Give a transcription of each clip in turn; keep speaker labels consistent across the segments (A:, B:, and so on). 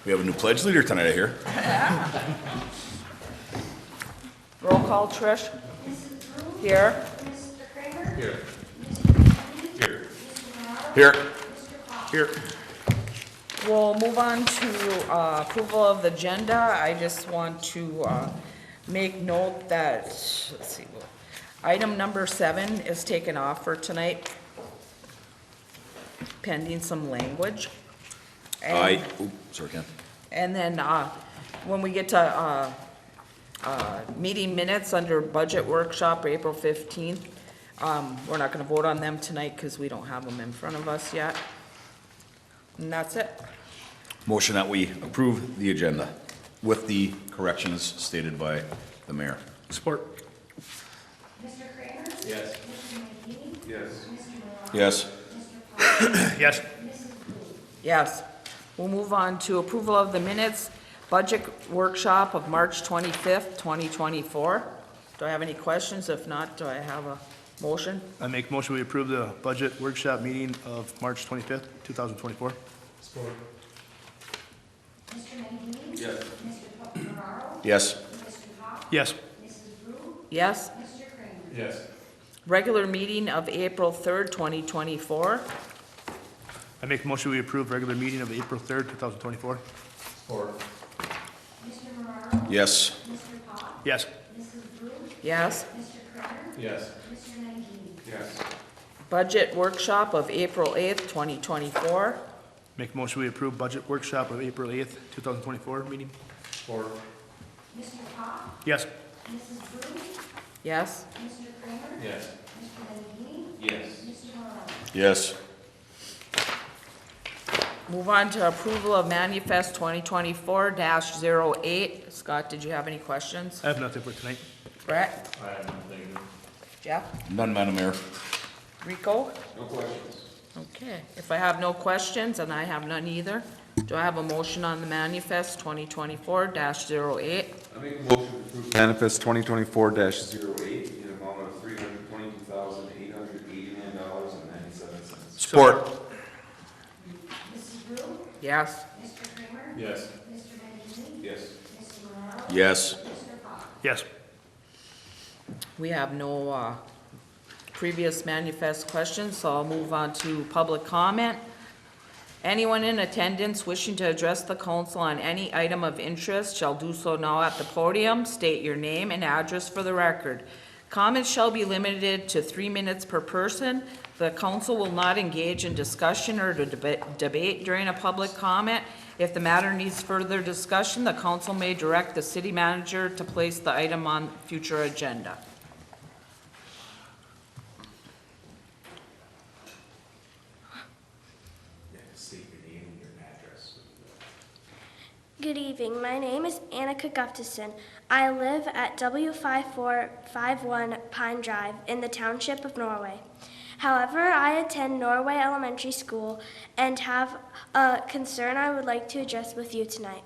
A: We have a new pledge leader tonight, I hear.
B: Roll call, Trish. Here.
A: Here. Here. Here.
B: We'll move on to approval of the agenda. I just want to make note that, let's see, item number 7 is taken off for tonight, pending some language.
A: Sorry, Ken.
B: And then when we get to meeting minutes under budget workshop, April 15th, we're not going to vote on them tonight because we don't have them in front of us yet. And that's it.
A: Motion that we approve the agenda with the corrections stated by the mayor.
C: Support.
D: Mr. Kramer?
A: Yes.
D: Mr. McGee?
C: Yes.
D: Mr. Morales?
A: Yes.
D: Mr. Paul?
C: Yes.
D: Mrs. Blue?
B: Yes. We'll move on to approval of the minutes, budget workshop of March 25th, 2024. Do I have any questions? If not, do I have a motion?
C: I make motion we approve the budget workshop meeting of March 25th, 2024. Support.
D: Mr. McGee?
A: Yes.
D: Mr. Morales?
A: Yes.
D: Mr. Paul?
C: Yes.
D: Mrs. Blue?
B: Yes.
D: Mr. Kramer?
C: Yes.
B: Regular meeting of April 3rd, 2024.
C: I make motion we approve regular meeting of April 3rd, 2024. Support.
D: Mr. Morales?
A: Yes.
D: Mr. Paul?
C: Yes.
D: Mrs. Blue?
B: Yes.
D: Mr. Kramer?
C: Yes.
D: Mr. McGee?
C: Yes.
B: Budget workshop of April 8th, 2024.
C: Make motion we approve budget workshop of April 8th, 2024 meeting. Support.
D: Mr. Paul?
C: Yes.
D: Mrs. Blue?
B: Yes.
D: Mr. Kramer?
C: Yes.
D: Mr. McGee?
C: Yes.
D: Mr. Morales?
A: Yes.
B: Move on to approval of manifest 2024-08. Scott, did you have any questions?
C: I have nothing for tonight.
B: Brett?
C: I have nothing.
B: Jeff?
A: None, Madam Mayor.
B: Rico?
C: No questions.
B: Okay, if I have no questions, and I have none either, do I have a motion on the manifest 2024-08?
E: I make a motion to approve manifest 2024-08 in an amount of $322,889.97.
A: Support.
D: Mrs. Blue?
B: Yes.
D: Mr. Kramer?
C: Yes.
D: Mr. McGee?
E: Yes.
D: Mr. Morales?
A: Yes.
D: Mr. Paul?
C: Yes.
B: We have no previous manifest questions, so I'll move on to public comment. Anyone in attendance wishing to address the council on any item of interest shall do so now at the podium. State your name and address for the record. Comments shall be limited to 3 minutes per person. The council will not engage in discussion or debate during a public comment. If the matter needs further discussion, the council may direct the city manager to place the item on future agenda.
F: Good evening. My name is Annika Gustafson. I live at W5451 Pine Drive in the township of Norway. However, I attend Norway Elementary School and have a concern I would like to address with you tonight.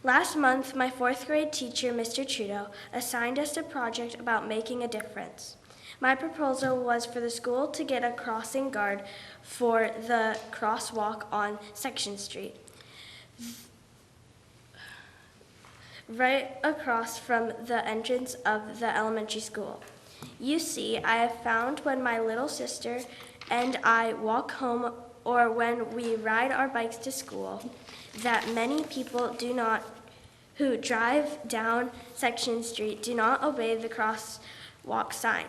F: Last month, my 4th grade teacher, Mr. Trudeau, assigned us a project about making a difference. My proposal was for the school to get a crossing guard for the crosswalk on Section Street, right across from the entrance of the elementary school. You see, I have found when my little sister and I walk home or when we ride our bikes to school that many people who drive down Section Street do not obey the crosswalk sign.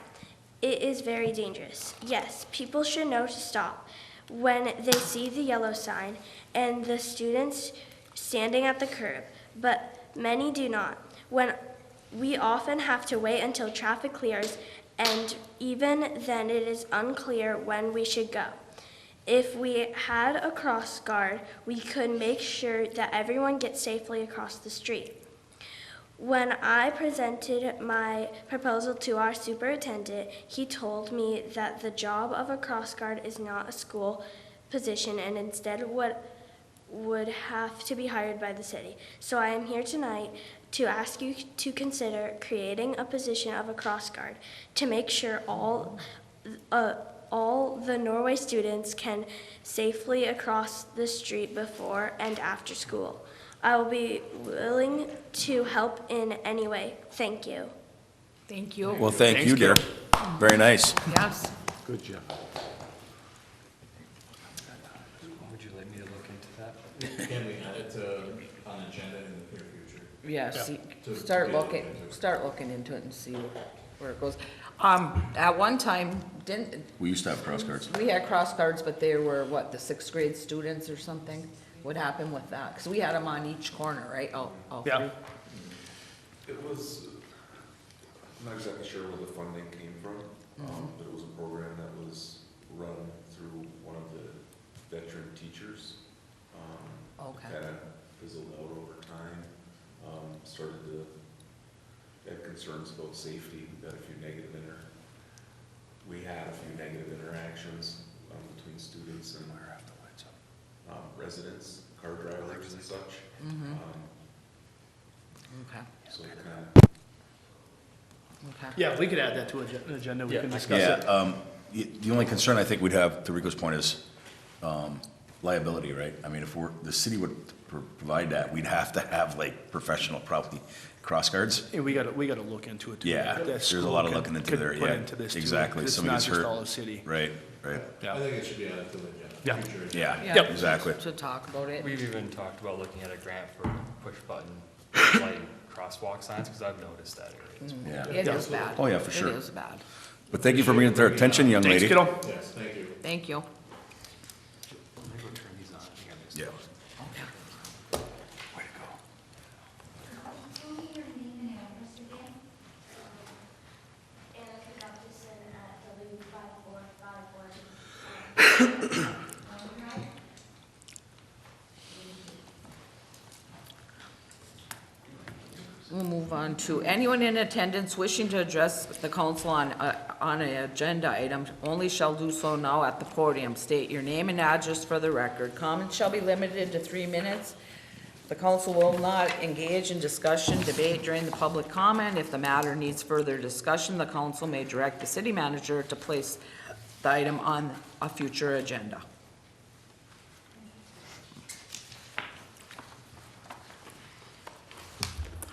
F: It is very dangerous. Yes, people should know to stop when they see the yellow sign and the students standing at the curb, but many do not. When we often have to wait until traffic clears, and even then it is unclear when we should go. If we had a cross guard, we could make sure that everyone gets safely across the street. When I presented my proposal to our superintendent, he told me that the job of a cross guard is not a school position and instead would have to be hired by the city. So I am here tonight to ask you to consider creating a position of a cross guard to make sure all the Norway students can safely across the street before and after school. I will be willing to help in any way. Thank you.
B: Thank you.
A: Well, thank
C: Thanks,
A: you, dear. Very nice.
B: Yes.
E: Good job.
G: Would you like me to look into that?
H: Can we add it to, on agenda in the near future?
B: Yeah, see,
H: To
B: start
H: get
B: looking into it and see where it goes. At one time,
A: We used to have cross guards.
B: we had cross guards, but they were, what, the sixth grade students or something? What happened with that? Because we had them on each corner, right? All
C: Yeah.
B: three?
E: It was, I'm not exactly sure where the funding came from, but it was a program that was run through one of the veteran teachers.
B: Okay.
E: Kind of fizzled out over time, started to have concerns about safety, we had a few negative interactions between students and residents, car drivers and such.
B: Okay,
E: So it kind of
B: okay.
C: Yeah, we could add that to an agenda, we can discuss
A: Yeah,
C: it.
A: the only concern I think we'd have, to Rico's point, is liability, right? I mean, if the city would provide that, we'd have to have like professional, probably, cross guards.
C: And we gotta look into it too.
A: Yeah,
C: That
A: there's a
C: school
A: lot of
C: could-
A: looking into
C: could
A: there,
C: put
A: yeah.
C: into this too,
A: Exactly,
C: 'cause
A: somebody
C: It's
A: gets
C: not just
A: hurt.
C: all the city.
A: Right.
H: I
C: Yeah,
H: think it should be added to the
C: Yeah.
H: agenda. Future agenda.
A: Yeah,
B: Yeah.
A: exactly.
B: To talk about it.
G: We've even talked about looking at a grant for push-button light crosswalk signs, because I've noticed that area.
A: Yeah.
B: It is bad.
A: Oh, yeah, for sure.
B: It is bad.
A: But thank you for bringing it to our attention, young
C: thanks,
A: lady.
C: kiddo.
H: Yes, thank you.
B: Thank you.
G: Let me go turn these on. I think I missed
A: Yeah.
G: those.
B: Okay.
A: Way to go.
D: Tell me your name and address again.
F: Anna Kadopison at W5451.
B: We'll move on to anyone in attendance wishing to address the council on an agenda item only shall do so now at the podium. State your name and address for the record. Comments shall be limited to 3 minutes. The council will not engage in discussion, debate during the public comment. If the matter needs further discussion, the council may direct the city manager to place the item on a future agenda.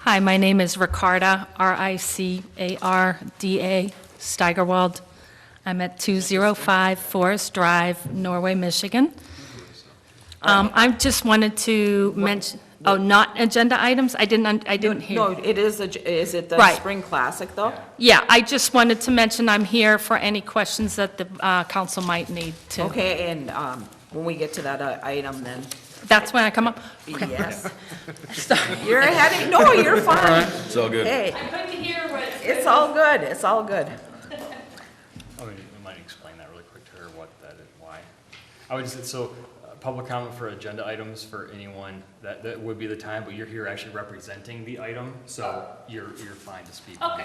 I: Hi, my name is Ricarda, Ricarda Steigerwald. I'm at 205 Forest Drive, Norway, Michigan. I just wanted to mention, not agenda items? I didn't hear.
B: No, it is, is it the
I: Right.
B: Spring Classic, though?
I: Yeah, I just wanted to mention I'm here for any questions that the council might need to.
B: Okay, and when we get to that item, then,
I: That's when I come up? Okay.
B: yes. You're ahead of, no, you're fine.
A: It's all good.
B: Hey,
I: I couldn't hear what.
B: it's all good, it's all good.
G: Oh, we might explain that really quick to her, what that is, why. I would just, so, public comment for agenda items for anyone, that would be the time, but you're here actually representing the item, so you're fine to speak.
I: Okay.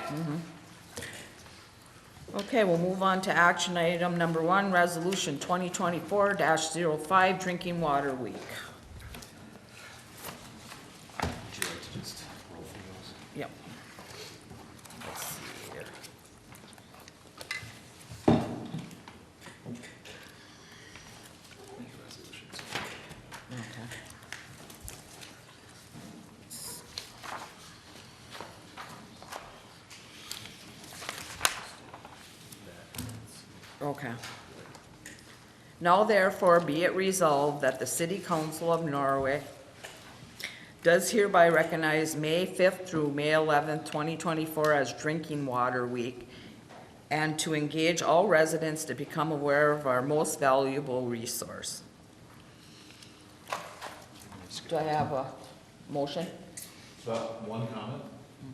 B: Okay, we'll move on to action item number 1, resolution 2024-05, Drinking Water Week.
G: Would you like to just roll through those?
B: Yep. Let's see here.
G: These resolutions.
B: Okay. Okay. Now therefore be it resolved that the City Council of Norway does hereby recognize May 5th through May 11th, 2024 as Drinking Water Week, and to engage all residents to become aware of our most valuable resource. Do I have a motion?
H: So, one comment,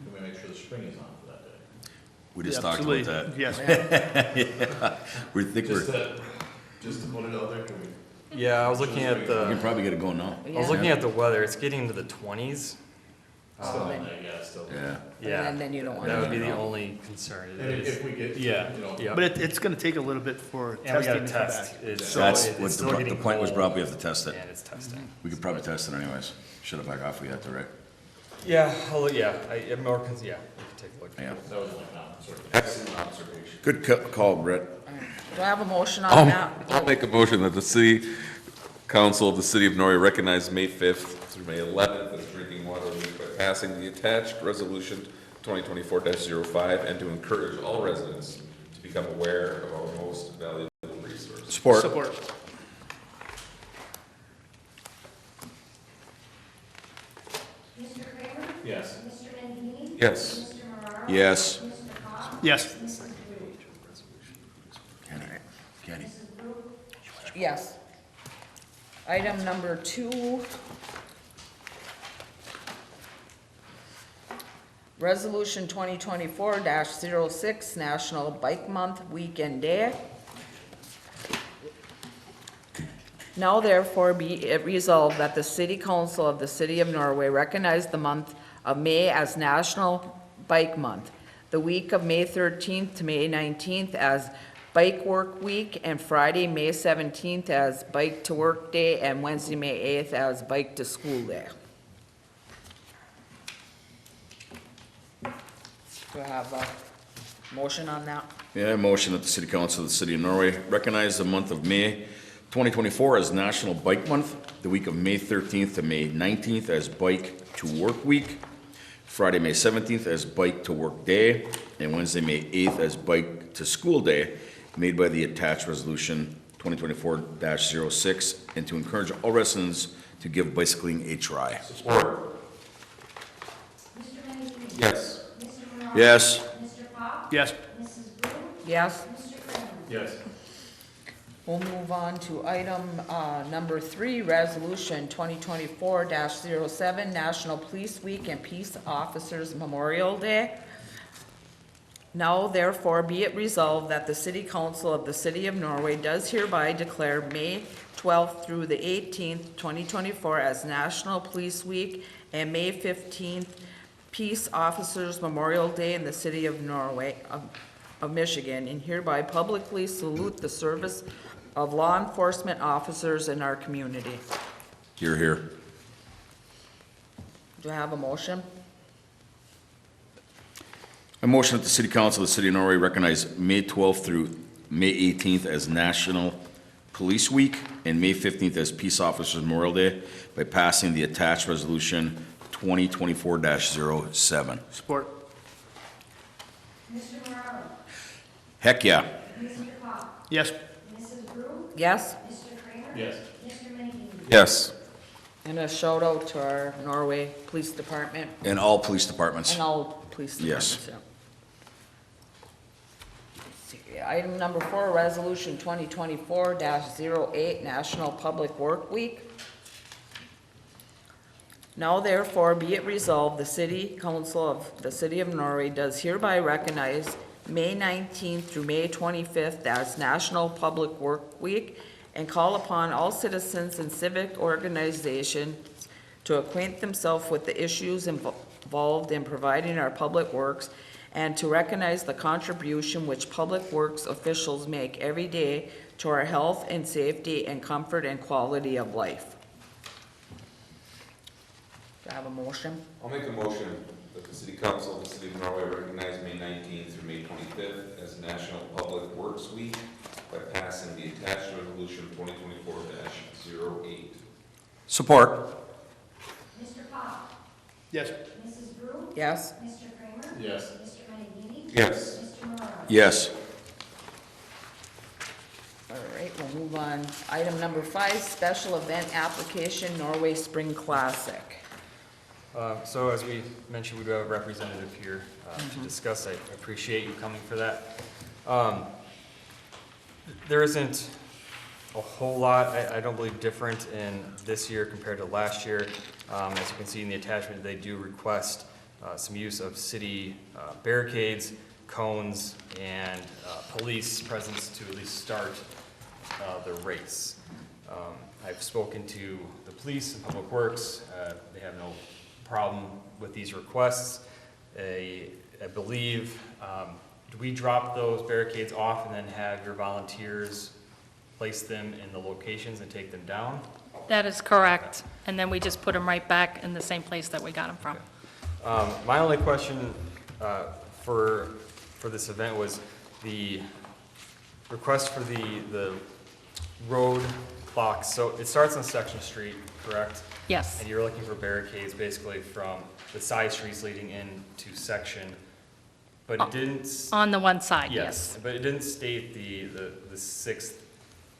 H: can we make sure the spring is on for that day?
A: We just talked about that.
C: Absolutely. Yes,
A: We think
H: Just
A: we're,
H: just to put it out there, can we?
G: Yeah, I was looking at
A: we can
G: the,
A: probably get it going now.
G: I was looking at the weather, it's getting into the 20s.
H: Still on there, yeah, still.
A: Yeah.
G: Yeah,
B: And then you don't want
G: that would
B: to.
G: be the only concern. It
H: And
G: is-
H: if we get,
G: Yeah,
H: you know.
G: yeah.
C: but it's gonna take a little bit for
G: And we
C: testing
G: gotta
C: to come
G: test.
C: back.
G: It's-
C: So
A: That's
G: it's
A: what
G: still
A: the
G: getting
A: point was
G: cold.
A: brought, we have to test it.
G: And it's testing.
A: We could probably test it anyways. Should have back off, we had to, right?
G: Yeah, I'm more, yeah, we can take a look.
A: Yeah.
H: That was my comment, sort of. Excellent observation.
A: Good call, Brett.
B: Do I have a motion on that?
E: I'll make a motion that the city Council of the City of Norway recognize May 5th through May 11th as Drinking Water Week by passing the attached Resolution 2024-05 and to encourage all residents to become aware of our most valuable resource.
A: Support.
C: Support.
D: Mr. Kramer?
H: Yes.
D: Mr. Mangini?
E: Yes.
D: Mr. Mararo?
A: Yes.
D: Mr. Pop?
C: Yes.
D: Mrs. Wu?
A: Kenny.
D: Mrs. Brew?
B: Yes. Item number 2. Resolution 2024-06, National Bike Month Weekend Day. Now therefore be it resolved that the City Council of the City of Norway recognize the month of May as National Bike Month, the week of May 13th to May 19th as Bike Work Week, and Friday, May 17th as Bike to Work Day, and Wednesday, May 8th as Bike to School Day. Do I have a motion on that?
A: Yeah, I motion that the City Council of the City of Norway recognize the month of May 2024 as National Bike Month, the week of May 13th to May 19th as Bike to Work Week, Friday, May 17th as Bike to Work Day, and Wednesday, May 8th as Bike to School Day, made by the attached Resolution 2024-06, and to encourage all residents to give bicycling a try.
E: Support.
D: Mr. Mangini?
E: Yes.
D: Mr. Mararo?
A: Yes.
D: Mr. Pop?
C: Yes.
D: Mrs. Brew?
B: Yes?
D: Mr. Kramer?
H: Yes.
B: We'll move on to item number 3, Resolution 2024-07, National Police Week and Peace Officers Memorial Day. Now therefore be it resolved that the City Council of the City of Norway does hereby declare May 12th through the 18th, 2024 as National Police Week and May 15th Peace Officers Memorial Day in the City of Norway, of Michigan, and hereby publicly salute the service of law enforcement officers in our community.
A: Here, here.
B: Do I have a motion?
A: I motion that the City Council of the City of Norway recognize May 12th through May 18th as National Police Week and May 15th as Peace Officers Memorial Day by passing the attached Resolution 2024-07.
C: Support.
D: Mr. Mararo?
A: Heck yeah.
D: Mr. Pop?
C: Yes.
D: Mrs. Brew?
B: Yes?
D: Mr. Kramer?
H: Yes.
D: Mr. Mangini?
E: Yes.
B: And a shout out to our Norway Police Department
A: And all police departments.
B: and all police
A: Yes.
B: departments, yeah. Let's see, item number 4, Resolution 2024-08, National Public Work Week. Now therefore be it resolved, the City Council of the City of Norway does hereby recognize May 19th through May 25th as National Public Work Week and call upon all citizens and civic organizations to acquaint themselves with the issues involved in providing our public works and to recognize the contribution which public works officials make every day to our health and safety and comfort and quality of life. Do I have a motion?
E: I'll make a motion that the City Council of the City of Norway recognize May 19th through May 25th as National Public Works Week by passing the attached Resolution 2024-08.
A: Support.
D: Mr. Pop?
C: Yes.
D: Mrs. Brew?
B: Yes?
D: Mr. Kramer?
H: Yes.
D: Mr. Mangini?
E: Yes.
D: Mr. Mararo?
A: Yes.
B: All right, we'll move on. Item number 5, special event application, Norway Spring Classic.
G: So as we mentioned, we do have a representative here to discuss. I appreciate you coming for that. There isn't a whole lot, I don't believe, different in this year compared to last year. As you can see in the attachment, they do request some use of city barricades, cones, and police presence to at least start the race. I've spoken to the police and public works. They have no problem with these requests. I believe, do we drop those barricades off and then have your volunteers place them in the locations and take them down?
I: That is correct. And then we just put them right back in the same place that we got them from.
G: My only question for this event was the request for the road blocks, so it starts on Section Street, correct?
I: Yes.
G: And you're looking for barricades basically from the side streets leading into Section, but it didn't.
I: On the one side, yes.
G: But it didn't state the Sixth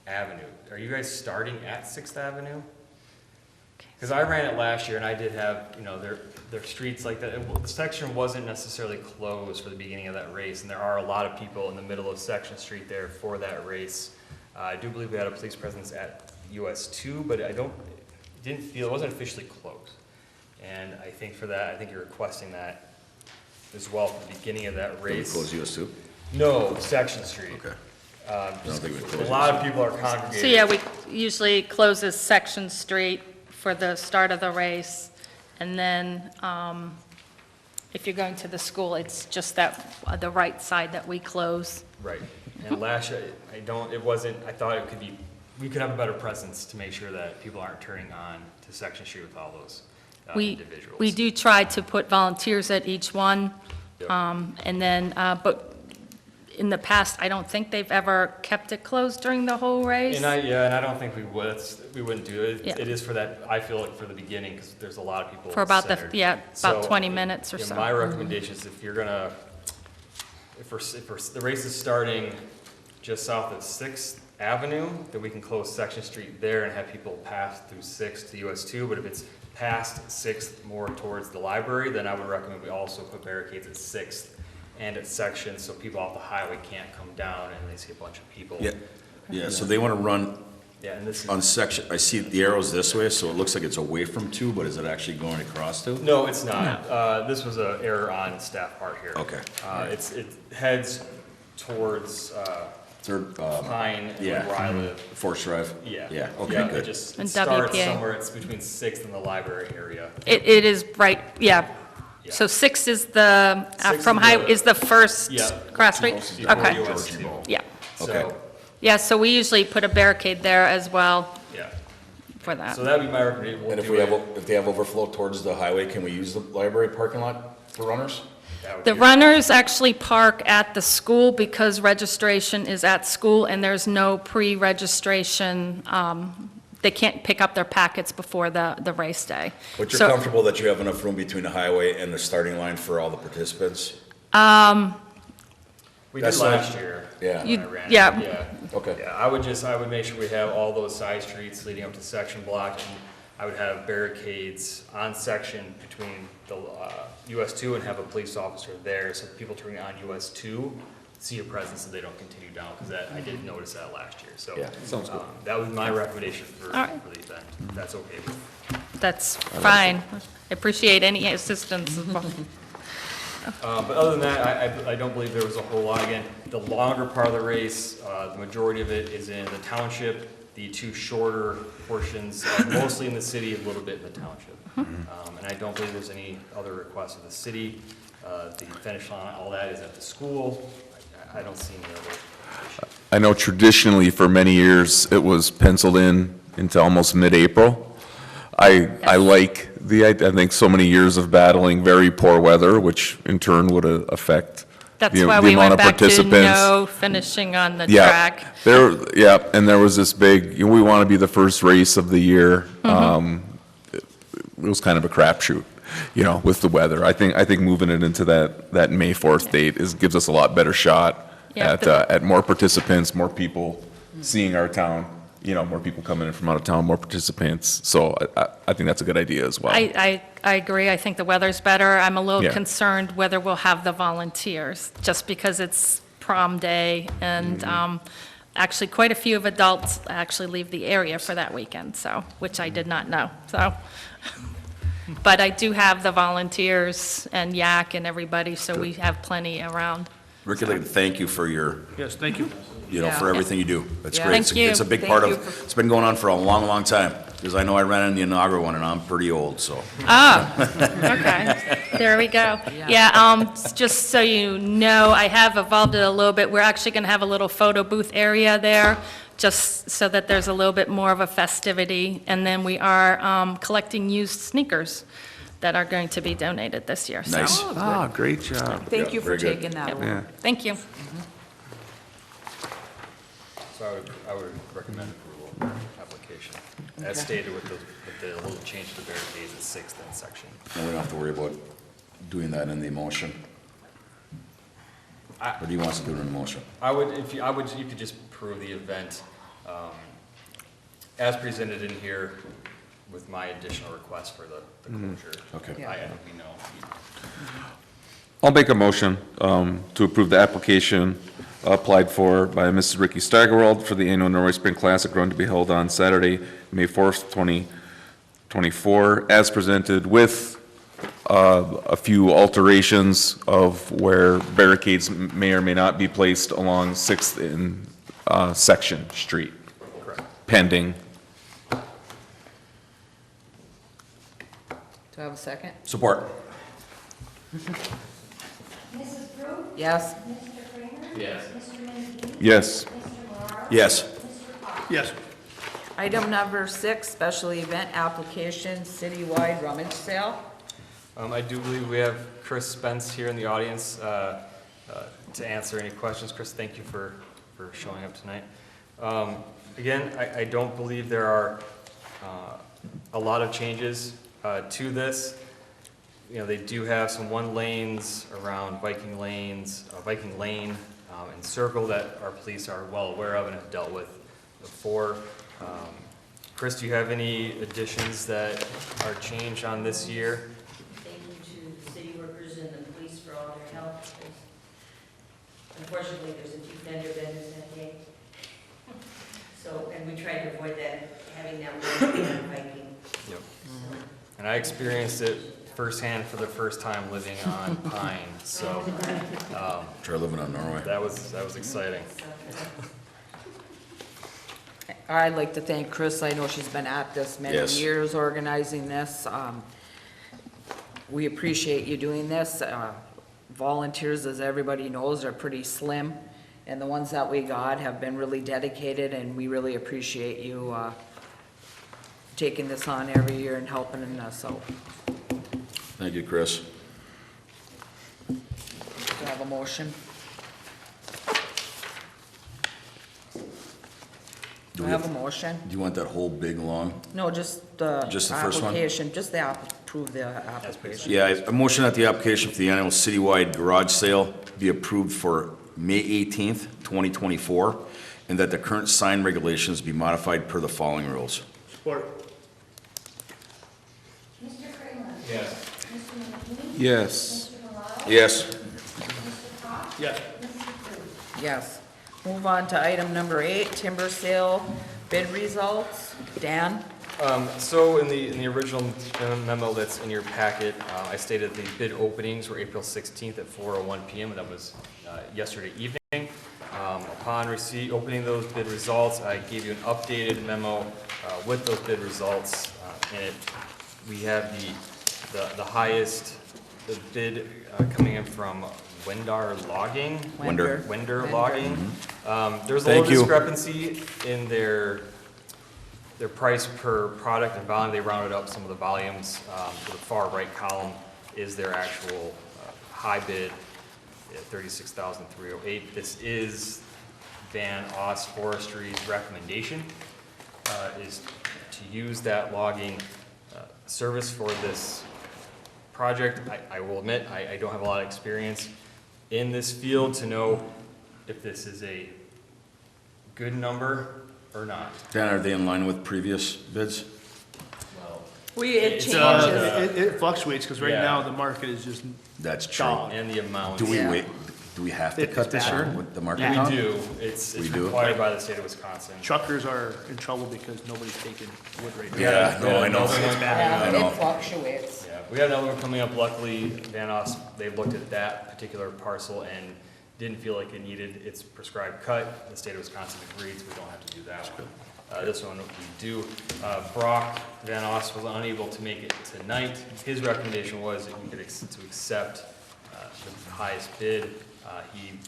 G: Avenue. Are you guys starting at Sixth Avenue? Because I ran it last year and I did have, you know, their streets like that. The section wasn't necessarily closed for the beginning of that race, and there are a lot of people in the middle of Section Street there for that race. I do believe we had a police presence at US 2, but it wasn't officially closed. And I think for that, I think you're requesting that as well for the beginning of that
A: Did we
G: race.
A: close US too?
G: No, Section Street.
A: Okay. I don't think we closed
G: A lot of people are congregated.
I: So, yeah, we usually closes Section Street for the start of the race, and then if you're going to the school, it's just the right side that we close.
G: Right. And last year, I thought it could be, we could have a better presence to make sure that people aren't turning on to Section Street with all those individuals.
I: We do try to put volunteers at each one,
G: Yep.
I: and then, but in the past, I don't think they've ever kept it closed during the whole race.
G: And I don't think we wouldn't do it.
I: Yeah.
G: It is for that, I feel like for the beginning, because there's a lot of people
I: For about
G: centered.
I: about
G: So,
I: 20 minutes or
G: yeah,
I: so.
G: My recommendation is if you're gonna, if the race is starting just south of Sixth Avenue, then we can close Section Street there and have people pass through Sixth to US 2, but if it's past Sixth more towards the library, then I would recommend we also put barricades at Sixth and at Section, so people off the highway can't come down and they see a bunch of people.
A: Yeah, so they want to run
G: Yeah, and this is.
A: on Section, I see the arrows this way, so it looks like it's away from 2, but is it actually going across 2?
G: No, it's not. This was an error on staff part here.
A: Okay.
G: It heads towards
A: Third,
G: Pine and
A: yeah.
G: where I live.
A: Forest Drive?
G: Yeah.
A: Yeah, okay,
G: Yeah,
A: good.
G: It just
I: And
G: starts
I: WPA.
G: somewhere, it's between Sixth and the library area.
I: It is right, yeah.
G: Yeah.
I: So 6 is the,
G: Six
I: from
G: is
I: high,
G: the-
I: is the first
G: Yeah.
I: cross street?
G: Before
I: Okay,
G: US 2.
I: yeah.
A: Okay.
G: So,
I: Yeah, so we usually put a barricade there as well
G: yeah.
I: for that.
G: So that'd be my recommendation. We'll
A: And if
G: do
A: we have,
G: it.
A: if they have overflow towards the highway, can we use the library parking lot for runners?
G: That would
I: The
G: be-
I: runners actually park at the school because registration is at school and there's no pre-registration, they can't pick up their packets before the race day.
A: But you're
I: So-
A: comfortable that you have enough room between the highway and the starting line for all the participants?
G: We
A: That's
G: did
A: like-
G: last year.
A: Yeah.
G: when
I: You-
G: I ran it.
I: yeah.
G: Yeah.
A: Okay.
G: Yeah, I would make sure we have all those side streets leading up to Section Block, and I would have barricades on Section between the US 2 and have a police officer there, so people turning on US 2 see a presence and they don't continue down, because I did notice that last year, so.
A: Yeah, sounds good.
G: That was my recommendation for
I: All right.
G: the event, if that's okay with.
I: That's fine. I appreciate any assistance.
G: But other than that, I don't believe there was a whole lot. Again, the longer part of the race, the majority of it is in the township. The two shorter portions, mostly in the city, a little bit in the township. And I don't believe there's any other requests of the city. The finish line, all that is at the school. I don't see any other issue.
E: I know traditionally, for many years, it was penciled in into almost mid-April. I like I think so many years of battling very poor weather, which in turn would affect
I: That's
E: the
I: why
E: the
I: we
E: amount
I: went
E: of
I: back to
E: participants.
I: no finishing on the
E: Yeah,
I: track.
E: and there was this big, we want to be the first race of the year. It was kind of a crapshoot, with the weather. I think moving it into that May 4th date gives us a lot better shot
I: Yeah,
E: at more participants, more people seeing our town, more people coming in from out of town, more participants. So I think that's a good idea as well.
I: I agree. I think the weather's better. I'm a little
E: Yeah.
I: concerned whether we'll have the volunteers, just because it's prom day, and actually, quite a few of adults actually leave the area for that weekend, so, which I did not know, so. But I do have the volunteers and Yak and everybody, so we have plenty around.
A: Rick, I'd like to thank you for your,
C: Yes, thank you.
A: for everything you do. That's
B: Yeah.
A: great.
I: Thank you.
A: It's a big
B: Thank
A: part
B: you
A: of,
B: for-
A: it's been going on for a long, long time, because I know I ran in the inaugural one, and I'm pretty old, so.
I: Okay, there we go. Yeah, just so you know, I have evolved it a little bit. We're actually going to have a little photo booth area there, just so that there's a little bit more of a festivity. And then we are collecting used sneakers that are going to be donated this year, so.
A: Nice.
E: Ah, great job.
B: Thank you for
A: very good.
B: taking that
I: Yep.
B: over.
I: Thank you.
G: So I would recommend approval. application, as stated with the little change to the barricades at 6th and section.
A: And we don't have to worry about doing that in the motion? Or do you want us to do it in the motion?
G: You could just approve the event, as presented in here with my additional request for the closure.
A: Okay.
G: I think we know.
E: I'll make a motion to approve the application applied for by Mrs. Ricky Steigerwald for the annual Norway Spring Classic Run to be held on Saturday, May 4th, 2024, as presented with a few alterations of where barricades may or may not be placed along 6th and Section Street.
G: Correct.
E: Pending.
B: Do I have a second?
A: Support.
D: Mrs. Drew?
B: Yes?
D: Mr. Kramer?
H: Yes.
D: Mr. Menke?
E: Yes.
D: Mr. Morrow?
A: Yes.
D: Mr. Cox?
C: Yes.
B: Item number 6, special event application, citywide rummage sale.
G: I do believe we have Chris Spence here in the audience to answer any questions. Chris, thank you for showing up tonight. Again, I don't believe there are a lot of changes to this. You know, they do have some one lanes around Viking Lane, and Circle that our police are well aware of and have dealt with before. Chris, do you have any additions that are changed on this year?
J: Thank you to the city workers and the police for all their help. Unfortunately, there's a few fender benders that day. So, and we tried to avoid that, having that one on Viking.
G: Yep. And I experienced it firsthand for the first time living on Pine, so
A: Try living on Norway.
G: that was exciting.
B: I'd like to thank Chris. I know she's been at this many
A: Yes.
B: years organizing this. We appreciate you doing this. Volunteers, as everybody knows, are pretty slim, and the ones that we got have been really dedicated, and we really appreciate you taking this on every year and helping us out.
A: Thank you, Chris.
B: Do I have a motion? Do I have a motion?
A: Do you want that whole big long?
B: No, just the
A: Just the first one?
B: application, just the approve the application.
A: Yeah, a motion that the application for the annual citywide garage sale be approved for May 18th, 2024, and that the current sign regulations be modified per the following rules.
C: Support.
D: Mr. Kramer?
H: Yes.
D: Mr. Menke?
E: Yes.
D: Mr. Morrow?
A: Yes.
D: Mr. Cox?
C: Yes.
D: Mrs. Drew?
B: Yes. Move on to item number 8, timber sale bid results. Dan?
G: So in the original memo that's in your packet, I stated the bid openings were April 16th at 4:01 PM, and that was yesterday evening. Upon opening those bid results, I gave you an updated memo with those bid results. In it, we have the highest bid coming in from Wendar Logging.
A: Wender.
G: Wender Logging. There's a
A: Thank
G: little
A: you.
G: discrepancy in their price per product and volume. They rounded up some of the volumes. To the far right column is their actual high bid at $36,308. This is Van Oss Forestry's recommendation, is to use that logging service for this project. I will admit, I don't have a lot of experience in this field to know if this is a good number or not.
A: Dan, are they in line with previous bids?
B: It
G: It's,
B: changes.
C: It fluctuates, because right
G: Yeah.
C: now the market is just
A: That's true.
C: dog.
G: And the amount.
A: Do we
B: Yeah.
A: wait, do we have to
C: It's
A: cut this year
C: bad.
A: with the market
C: Yeah.
A: down?
G: We do. It's
A: We do?
G: required by the state of Wisconsin.
C: Truckers are in trouble because nobody's taking wood right now.
A: Yeah, no, I know.
C: It's bad.
A: I know.
B: It fluctuates.
G: Yeah, we have another one coming up. Luckily, Van Oss, they looked at that particular parcel and didn't feel like it needed its prescribed cut. The state of Wisconsin agreed, so we don't have to do that one. This one we do. Brock Van Oss was unable to make it tonight. His recommendation was that we could to accept the highest bid. He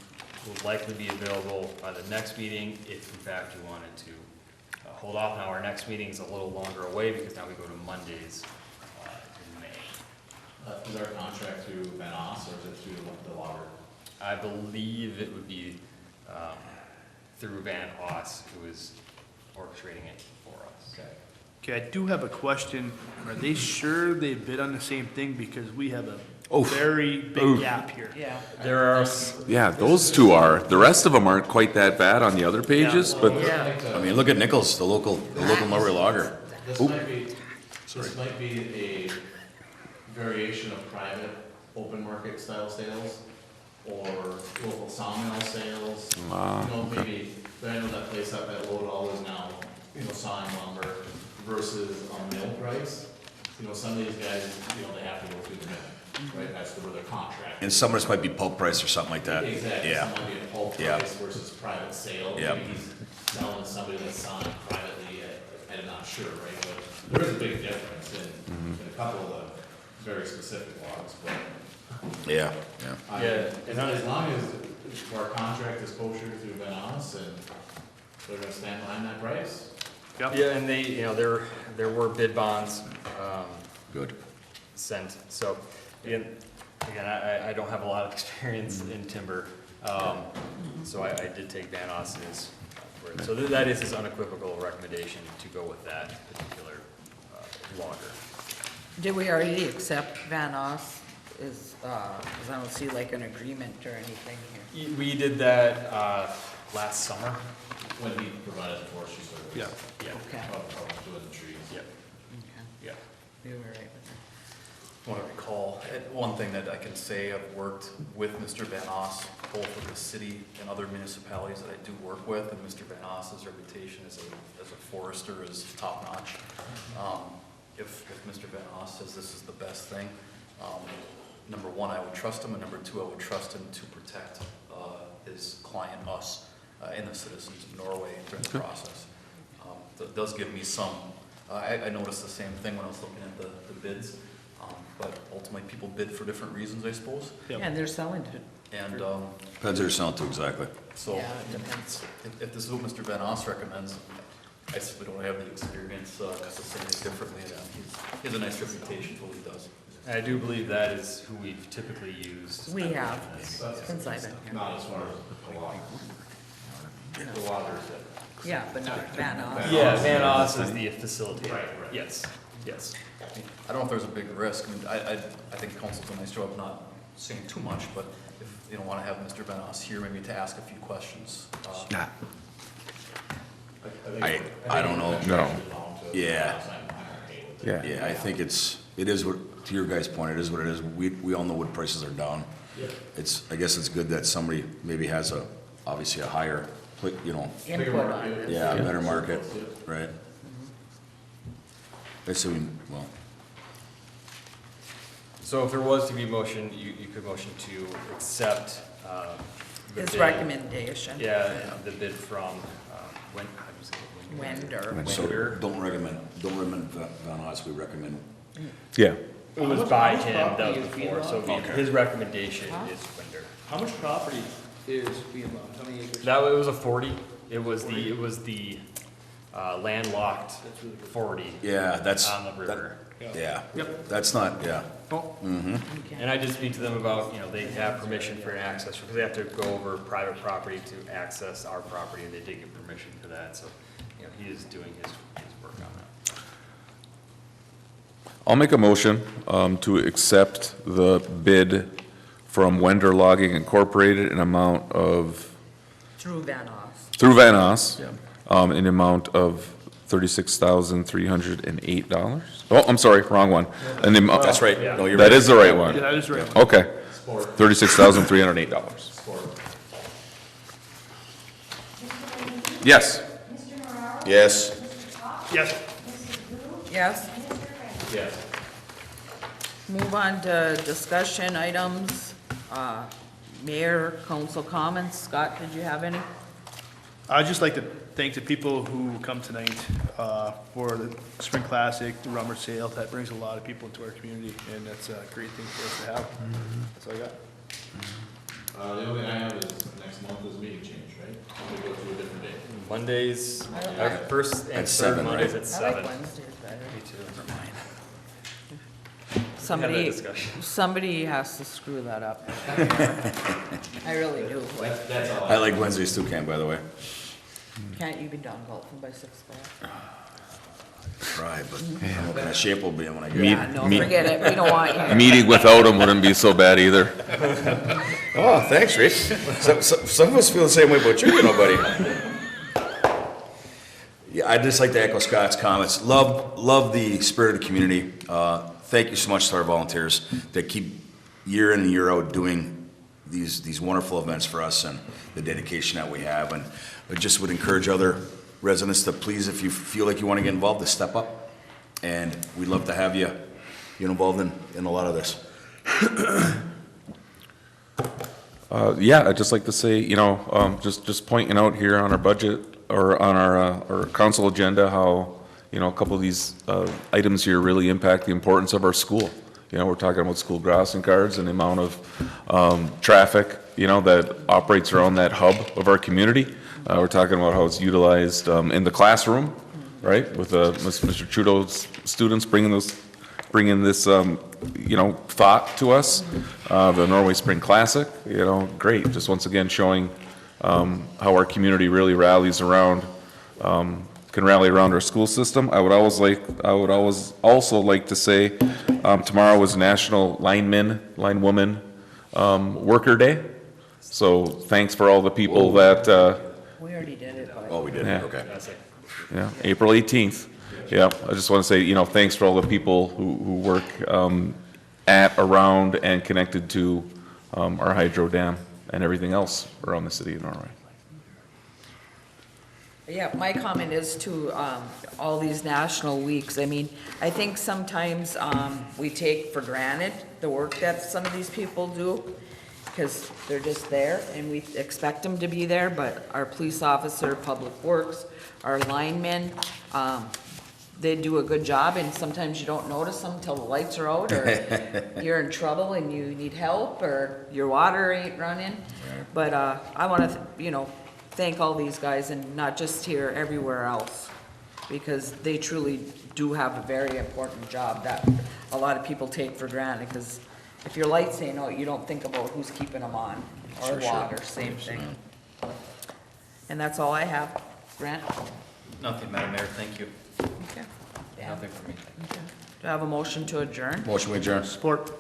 G: will likely be available by the next meeting if in fact you wanted to hold off. Now, our next meeting is a little longer away because now we go to Mondays in May.
H: Is our contract through Van Oss or is it through the logger?
G: I believe it would be through Van Oss, who is orchestrating it for us.
C: Okay, I do have a question. Are they sure they bid on the same thing? Because we have a very big gap here.
B: Yeah.
G: There are,
E: Yeah, those two are. The rest of them aren't quite that bad on the other pages, but
B: Yeah.
A: I mean, look at Nichols, the local Norway logger.
H: This might be a variation of private open market style sales or local sawmill sales. You know, maybe, I know that place up at Lowell is now, you know, sawing lumber versus a mill price. You know, some of these guys, you know, they have to go through the mill, right? That's where their contract.
A: And some of this might be pulp price or something like that.
H: Exactly,
A: Yeah.
H: some might be a pulp
A: Yeah.
H: price versus private sale.
A: Yeah.
H: Maybe he's selling to somebody that's selling privately, I'm not sure, right? But there is a big difference in a couple of the very specific logs, but.
A: Yeah.
G: Yeah.
H: As long as our contract is kosher through Van Oss and they're gonna stand behind that price.
C: Yep.
G: yeah, and they, you know, there were bid bonds,
A: Good.
G: sent, so, again, I don't have a lot of experience in timber, so I did take Van Oss's word. So that is his unequivocal recommendation to go with that particular logger.
B: Did we already accept Van Oss? Is, 'cause I don't see like an agreement or anything here.
G: We did that last summer.
H: When he provided the forestry service.
C: Yeah.
G: Yeah.
B: Okay.
H: Of doing the trees.
G: Yep.
B: Okay.
G: Yeah.
B: You were right with that.
K: I want to recall, one thing that I can say, I've worked with Mr. Van Oss, both with the city and other municipalities that I do work with, and Mr. Van Oss's reputation as a forester is top-notch. If Mr. Van Oss says this is the best thing, number one, I would trust him, and number two, I would trust him to protect his client, us, and the citizens of Norway during the process. That does give me some, I noticed the same thing when I was looking at the bids, but ultimately people bid for different reasons, I suppose.
C: Yep.
B: Yeah, and they're selling to,
K: And
A: Depends who you're selling to, exactly.
K: so,
B: yeah, it depends.
K: if this is what Mr. Van Oss recommends, I simply don't have the experience to say it differently. He has a nice reputation for what he does.
G: And I do believe that is who we've typically used.
B: We have,
H: That's
B: since I've been here.
H: not as far as the log. The loggers that.
B: Yeah, but not Van Oss.
G: Yeah, Van Oss is the facilitator.
H: Right.
G: Yes, yes.
K: I don't know if there's a big risk. I mean, I think council's done a nice job of not saying too much, but if you don't want to have Mr. Van Oss here, maybe to ask a few questions.
A: I don't know.
E: No.
A: Yeah.
E: yeah.
A: Yeah, I think it is what, to your guys' point, it is what it is. We all know wood prices are down. I guess it's good that somebody maybe has obviously a higher, you know,
B: Input on it.
A: yeah, a better market, right? Well,
G: So if there was to be a motion, you could motion to accept the
B: His
G: bid.
B: recommendation.
G: Yeah, the bid from, how do you say it?
B: Wender.
A: so
G: Wender.
A: don't recommend Van Oss, we recommend,
E: Yeah.
G: It was by him, that was before, so his recommendation is Winder.
C: How much property is being logged? How many acres?
G: That was a 40, it was the landlocked 40
A: yeah, that's,
G: on the river.
A: yeah.
C: Yep.
A: That's not, yeah.
B: Okay.
G: And I did speak to them about, you know, they have permission for an access, because they have to go over private property to access our property, and they did get permission for that, so, you know, he is doing his work on that.
E: I'll make a motion to accept the bid from Wender Logging Incorporated in amount of,
B: Through Van Oss.
E: through Van Oss, in amount of $36,308. Oh, I'm sorry, wrong one. And the amount-
A: That's right.
G: Yeah.
A: No, you're
E: That
A: right.
E: is the right
C: Yeah,
E: one.
C: that is right.
E: Okay. $36,308. Yes.
D: Mr. Moraro?
A: Yes.
D: Mr. Cox?
C: Yes.
D: Mrs. Blue?
B: Yes.
D: Mr. Kramer?
H: Yes.
B: Move on to discussion items. Mayor, council comments. Scott, did you have any?
C: I'd just like to thank the people who come tonight for the Spring Classic, the Rummer Sale. That brings a lot of people into our community, and that's a great thing for us to have. That's all I got.
H: The only thing I have is next month is meeting change, right? We go to a different day.
G: Mondays,
B: I-
G: first and
A: At
G: third
A: 7,
G: Mondays
A: right?
G: at
B: I
G: 7.
B: like Wednesdays better.
G: Me too.
B: Somebody,
G: discussion.
B: somebody has to screw that up. I really do.
H: That's all.
A: I like Wednesdays too, Ken, by the way.
B: Can't you be done golfing by 6:00?
A: Try, but I don't know what kind of shape we'll be in when I get
B: Yeah, no, forget it, we don't want you.
E: Meeting without him wouldn't be so bad either.
A: Oh, thanks, Rich. Some of us feel the same way about you know, buddy. Yeah, I'd just like to echo Scott's comments. Love the spirit of the community. Thank you so much to our volunteers that keep year in and year out doing these wonderful events for us and the dedication that we have. And I just would encourage other residents to please, if you feel like you want to get involved, to step up. And we'd love to have you get involved in a lot of this.
E: Yeah, I'd just like to say, just pointing out here on our budget or on our council agenda how, a couple of these items here really impact the importance of our school. We're talking about school crossing guards and the amount of traffic, that operates around that hub of our community. We're talking about how it's utilized in the classroom, right, with Mr. Trudeau's students bringing this, thought to us. The Norway Spring Classic, great. Just once again showing how our community really rallies around, can rally around our school system. I would always also like to say tomorrow is National Linewoman Worker Day. So thanks for all the people that.
B: We already did it, but.
A: Oh, we did?
E: Yeah.
A: Okay.
E: Yeah, April 18th. Yeah, I just want to say, thanks for all the people who work at, around, and connected to our hydro dam and everything else around the city of Norway.
B: Yeah, my comment is to all these national weeks. I mean, I think sometimes we take for granted the work that some of these people do because they're just there and we expect them to be there, but our police officer, public works, our linemen, they do a good job and sometimes you don't notice them until the lights are out or you're in trouble and you need help or your water ain't running. But I want to, thank all these guys and not just here, everywhere else, because they truly do have a very important job that a lot of people take for granted, because if your lights ain't out, you don't think about who's keeping them on, or water, same thing. And that's all I have. Grant?
K: Nothing, Madam Mayor, thank you.
B: Okay. Dan?
K: Nothing for me.
B: Okay. Do I have a motion to adjourn?
A: Motion we adjourn.
C: Support.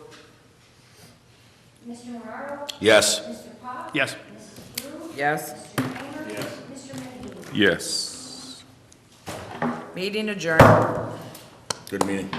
D: Mr. Moraro?
A: Yes.
D: Mr. Pop?
C: Yes.
D: Mrs. Blue?
B: Yes.
D: Mr. Kramer? Yes. Mr. Mendy?
E: Yes.
B: Meeting adjourned.
A: Good meeting.